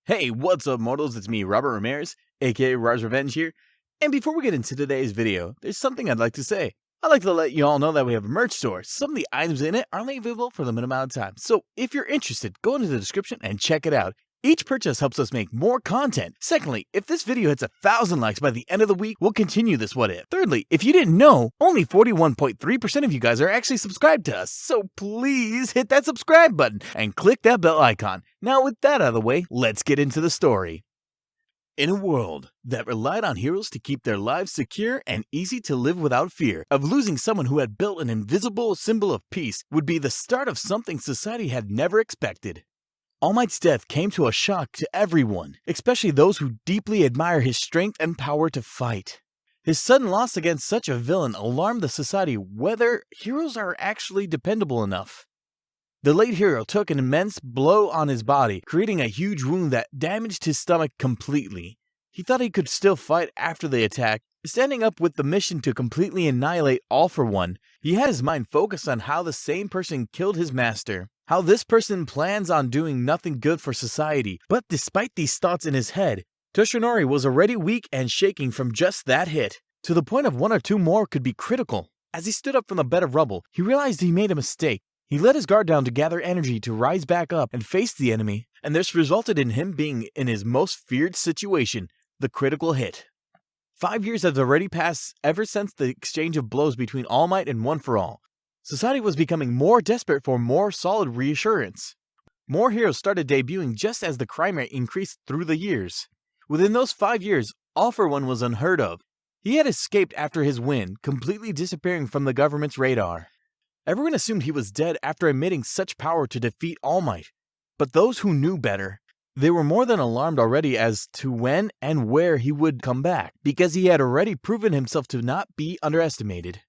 Hey, what's up mortals, it's me, Robert Ramirez, aka Rarzrevenge here, and before we get into today's video, there's something I'd like to say. I'd like to let you all know that we have a merch store. Some of the items in it are only available for a limited amount of time, so if you're interested, go into the description and check it out. Each purchase helps us make more content. Secondly, if this video hits 1,000 likes by the end of the week, we'll continue this what if. Thirdly, if you didn't know, only 41.3% of you guys are actually subscribed to us, so please hit that subscribe button and click that bell icon. Now with that out of the way, let's get into the story. In a world that relied on heroes to keep their lives secure and easy to live without fear of losing someone who had built an invisible symbol of peace would be the start of something society had never expected. All Might's death came to a shock to everyone, especially those who deeply admire his strength and power to fight. His sudden loss against such a villain alarmed the society whether heroes are actually dependable enough. The late hero took an immense blow on his body, creating a huge wound that damaged his stomach completely. He thought he could still fight after the attack, standing up with the mission to completely annihilate All for One. He had his mind focused on how the same person killed his master. How this person plans on doing nothing good for society. But despite these thoughts in his head, Toshinori was already weak and shaking from just that hit, to the point of one or two more could be critical. As he stood up from the bed of rubble, he realized he made a mistake. He let his guard down to gather energy to rise back up and face the enemy, and this resulted in him being in his most feared situation, the critical hit. 5 years has already passed ever since the exchange of blows between All Might and One for All. Society was becoming more desperate for more solid reassurance. More heroes started debuting just as the crime rate increased through the years. Within those 5 years, All for One was unheard of. He had escaped after his win, completely disappearing from the government's radar. Everyone assumed he was dead after admitting such power to defeat All Might. But those who knew better, they were more than alarmed already as to when and where he would come back, because he had already proven himself to not be underestimated.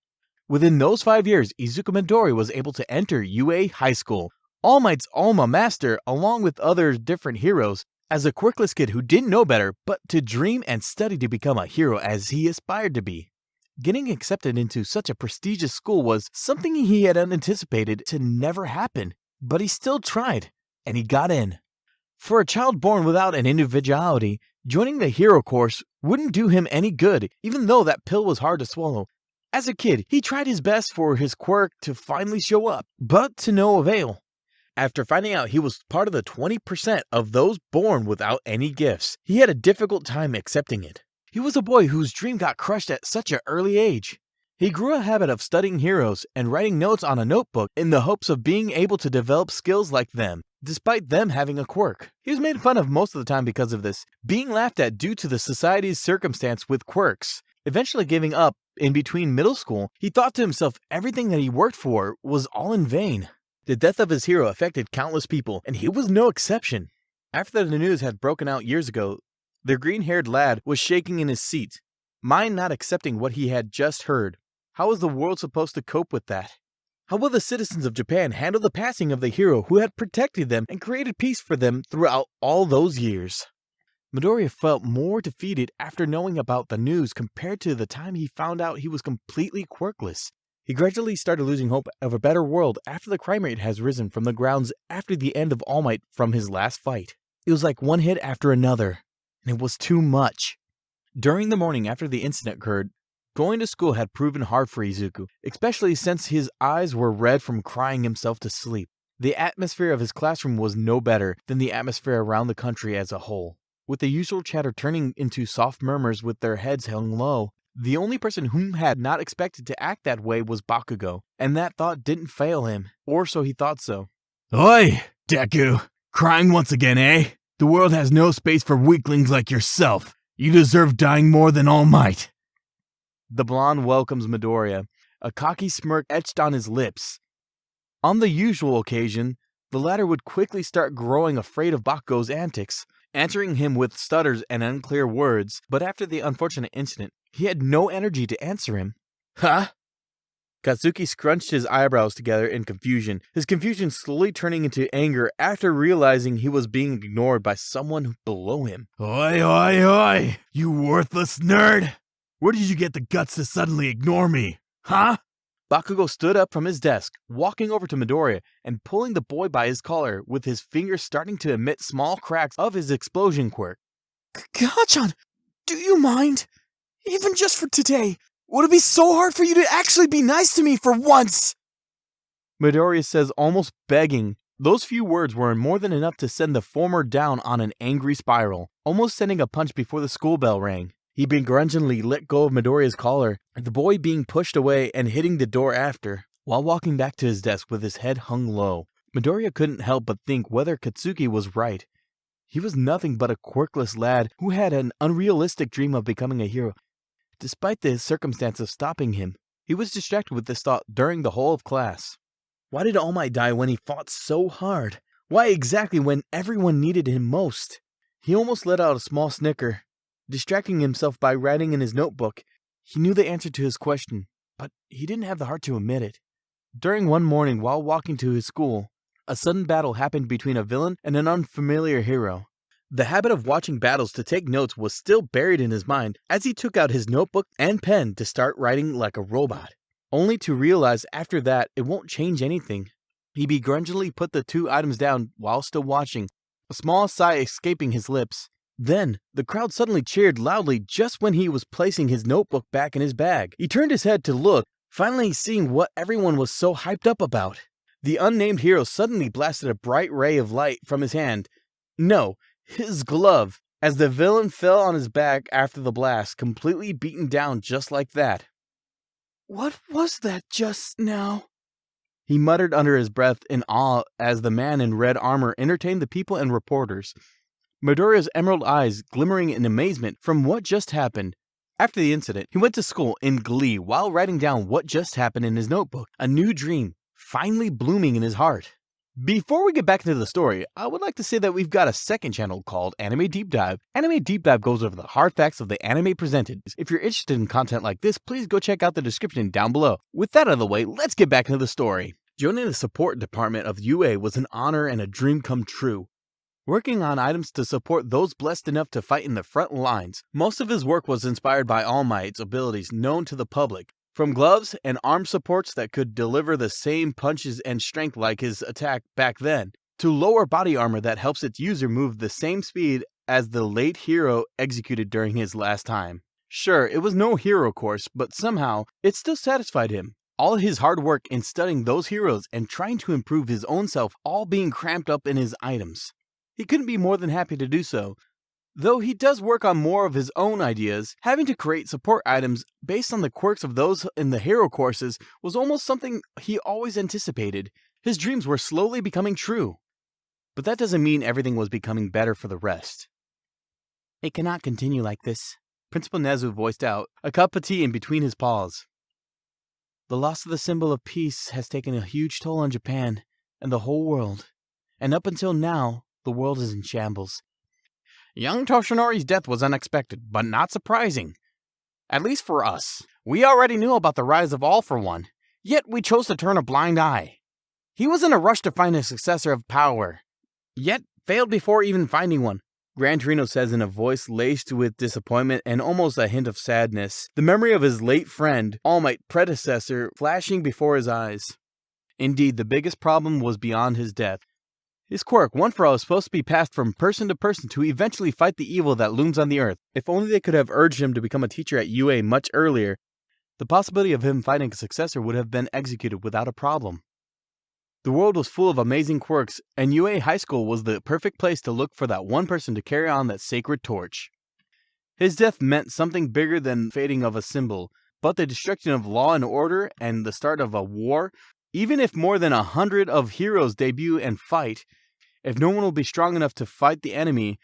Within those 5 years, Izuku Midori was able to enter UA High School, All Might's alma mater, along with other different heroes, as a quirkless kid who didn't know better but to dream and study to become a hero as he aspired to be. Getting accepted into such a prestigious school was something he had anticipated to never happen, but he still tried, and he got in. For a child born without an individuality, joining the hero course wouldn't do him any good, even though that pill was hard to swallow. As a kid, he tried his best for his quirk to finally show up, but to no avail. After finding out he was part of the 20% of those born without any gifts, he had a difficult time accepting it. He was a boy whose dream got crushed at such an early age. He grew a habit of studying heroes and writing notes on a notebook in the hopes of being able to develop skills like them, despite them having a quirk. He was made fun of most of the time because of this, being laughed at due to the society's circumstance with quirks. Eventually giving up in between middle school, he thought to himself everything that he worked for was all in vain. The death of his hero affected countless people, and he was no exception. After the news had broken out years ago, the green-haired lad was shaking in his seat, mind not accepting what he had just heard. How was the world supposed to cope with that? How will the citizens of Japan handle the passing of the hero who had protected them and created peace for them throughout all those years? Midoriya felt more defeated after knowing about the news compared to the time he found out he was completely quirkless. He gradually started losing hope of a better world after the crime rate has risen from the grounds after the end of All Might from his last fight. It was like one hit after another, and it was too much. During the morning after the incident occurred, going to school had proven hard for Izuku, especially since his eyes were red from crying himself to sleep. The atmosphere of his classroom was no better than the atmosphere around the country as a whole. With the usual chatter turning into soft murmurs with their heads hung low, the only person whom had not expected to act that way was Bakugo, and that thought didn't fail him, or so he thought so. Oi, Deku! Crying once again, eh? The world has no space for weaklings like yourself. You deserve dying more than All Might. The blonde welcomes Midoriya, a cocky smirk etched on his lips. On the usual occasion, the latter would quickly start growing afraid of Bakugo's antics, answering him with stutters and unclear words, but after the unfortunate incident, he had no energy to answer him. Huh? Katsuki scrunched his eyebrows together in confusion, his confusion slowly turning into anger after realizing he was being ignored by someone below him. Oi, oi, oi! You worthless nerd! Where did you get the guts to suddenly ignore me? Huh? Bakugo stood up from his desk, walking over to Midoriya and pulling the boy by his collar, with his fingers starting to emit small cracks of his explosion quirk. Kachan, do you mind? Even just for today, would it be so hard for you to actually be nice to me for once? Midoriya says, almost begging. Those few words were more than enough to send the former down on an angry spiral, almost sending a punch before the school bell rang. He begrudgingly let go of Midoriya's collar, the boy being pushed away and hitting the door after. While walking back to his desk with his head hung low, Midoriya couldn't help but think whether Katsuki was right. He was nothing but a quirkless lad who had an unrealistic dream of becoming a hero. Despite the circumstance of stopping him, he was distracted with this thought during the whole of class. Why did All Might die when he fought so hard? Why exactly when everyone needed him most? He almost let out a small snicker, distracting himself by writing in his notebook. He knew the answer to his question, but he didn't have the heart to admit it. During one morning while walking to his school, a sudden battle happened between a villain and an unfamiliar hero. The habit of watching battles to take notes was still buried in his mind as he took out his notebook and pen to start writing like a robot, only to realize after that it won't change anything. He begrudgingly put the two items down while still watching, a small sigh escaping his lips. Then, the crowd suddenly cheered loudly just when he was placing his notebook back in his bag. He turned his head to look, finally seeing what everyone was so hyped up about. The unnamed hero suddenly blasted a bright ray of light from his hand. No, his glove, as the villain fell on his back after the blast, completely beaten down just like that. What was that just now? He muttered under his breath in awe as the man in red armor entertained the people and reporters. Midoriya's emerald eyes glimmering in amazement from what just happened. After the incident, he went to school in glee while writing down what just happened in his notebook, a new dream finally blooming in his heart. Before we get back into the story, I would like to say that we've got a second channel called Anime Deep Dive. Anime Deep Dive goes over the hard facts of the anime presented. If you're interested in content like this, please go check out the description down below. With that out of the way, let's get back into the story. Joining the support department of UA was an honor and a dream come true. Working on items to support those blessed enough to fight in the front lines, most of his work was inspired by All Might's abilities known to the public. From gloves and arm supports that could deliver the same punches and strength like his attack back then, to lower body armor that helps its user move the same speed as the late hero executed during his last time. Sure, it was no hero course, but somehow, it still satisfied him. All his hard work in studying those heroes and trying to improve his own self all being cramped up in his items. He couldn't be more than happy to do so. Though he does work on more of his own ideas, having to create support items based on the quirks of those in the hero courses was almost something he always anticipated. His dreams were slowly becoming true. But that doesn't mean everything was becoming better for the rest. It cannot continue like this, Principal Nezu voiced out, a cup of tea in between his paws. The loss of the symbol of peace has taken a huge toll on Japan and the whole world. And up until now, the world is in shambles. Young Toshinori's death was unexpected, but not surprising. At least for us. We already knew about the rise of All for One, yet we chose to turn a blind eye. He was in a rush to find a successor of power, yet failed before even finding one. Gran Torino says in a voice laced with disappointment and almost a hint of sadness, the memory of his late friend, All Might predecessor, flashing before his eyes. Indeed, the biggest problem was beyond his death. His quirk, One for All, is supposed to be passed from person to person to eventually fight the evil that looms on the earth. If only they could have urged him to become a teacher at UA much earlier, the possibility of him finding a successor would have been executed without a problem. The world was full of amazing quirks, and UA High School was the perfect place to look for that one person to carry on that sacred torch. His death meant something bigger than fading of a symbol, but the destruction of law and order and the start of a war. Even if more than 100 of heroes debut and fight, if no one will be strong enough to fight the enemy,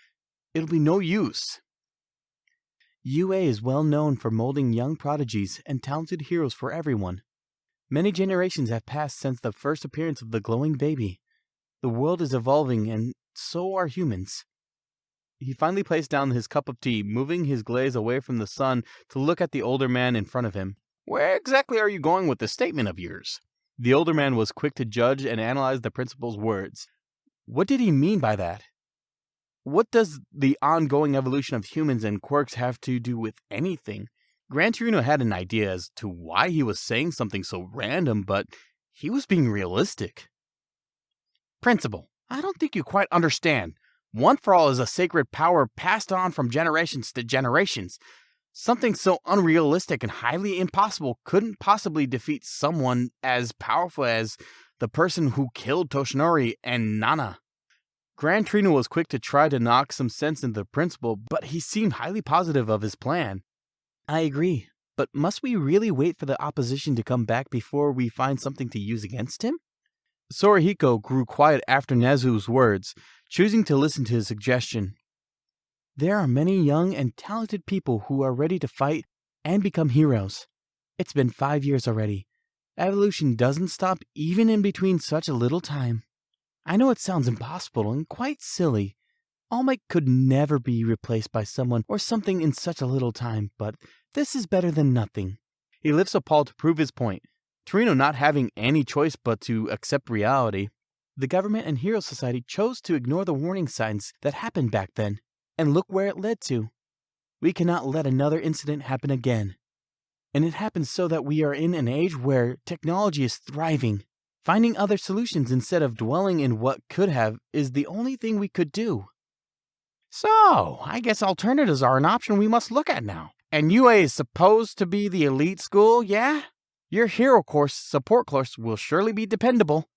it'll be no use. UA is well known for molding young prodigies and talented heroes for everyone. Many generations have passed since the first appearance of the glowing baby. The world is evolving, and so are humans. He finally placed down his cup of tea, moving his gaze away from the sun to look at the older man in front of him. Where exactly are you going with this statement of yours? The older man was quick to judge and analyze the principal's words. What did he mean by that? What does the ongoing evolution of humans and quirks have to do with anything? Gran Torino had an idea as to why he was saying something so random, but he was being realistic. Principal, I don't think you quite understand. One for all is a sacred power passed on from generations to generations. Something so unrealistic and highly impossible couldn't possibly defeat someone as powerful as the person who killed Toshinori and Nana. Gran Torino was quick to try to knock some sense into the principal, but he seemed highly positive of his plan. I agree, but must we really wait for the opposition to come back before we find something to use against him? Sorihiko grew quiet after Nezu's words, choosing to listen to his suggestion. There are many young and talented people who are ready to fight and become heroes. It's been 5 years already. Evolution doesn't stop even in between such a little time. I know it sounds impossible and quite silly. All Might could never be replaced by someone or something in such a little time, but this is better than nothing. He lifts a paw to prove his point, Torino not having any choice but to accept reality. The government and Hero Society chose to ignore the warning signs that happened back then, and look where it led to. We cannot let another incident happen again. And it happens so that we are in an age where technology is thriving. Finding other solutions instead of dwelling in what could have is the only thing we could do. So, I guess alternatives are an option we must look at now. And UA is supposed to be the elite school, yeah? Your hero course, support course, will surely be dependable.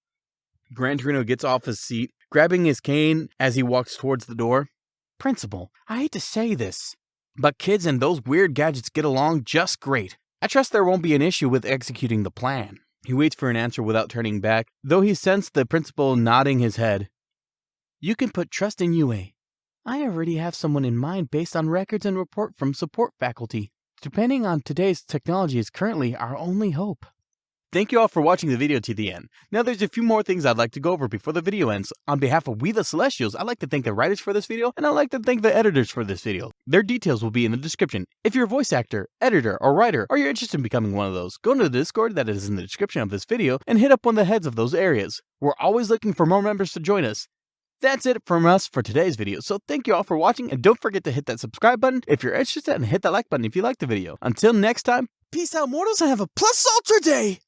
Gran Torino gets off his seat, grabbing his cane as he walks towards the door. Principal, I hate to say this, but kids and those weird gadgets get along just great. I trust there won't be an issue with executing the plan. He waits for an answer without turning back, though he sensed the principal nodding his head. You can put trust in UA. I already have someone in mind based on records and report from support faculty. Depending on today's technology is currently our only hope. Thank you all for watching the video to the end. Now there's a few more things I'd like to go over before the video ends. On behalf of We the Celestials, I'd like to thank the writers for this video, and I'd like to thank the editors for this video. Their details will be in the description. If you're a voice actor, editor, or writer, or you're interested in becoming one of those, go to the Discord that is in the description of this video and hit up one of the heads of those areas. We're always looking for more members to join us. That's it from us for today's video, so thank you all for watching, and don't forget to hit that subscribe button if you're interested, and hit that like button if you liked the video. Until next time, peace out mortals and have a plus ultra day!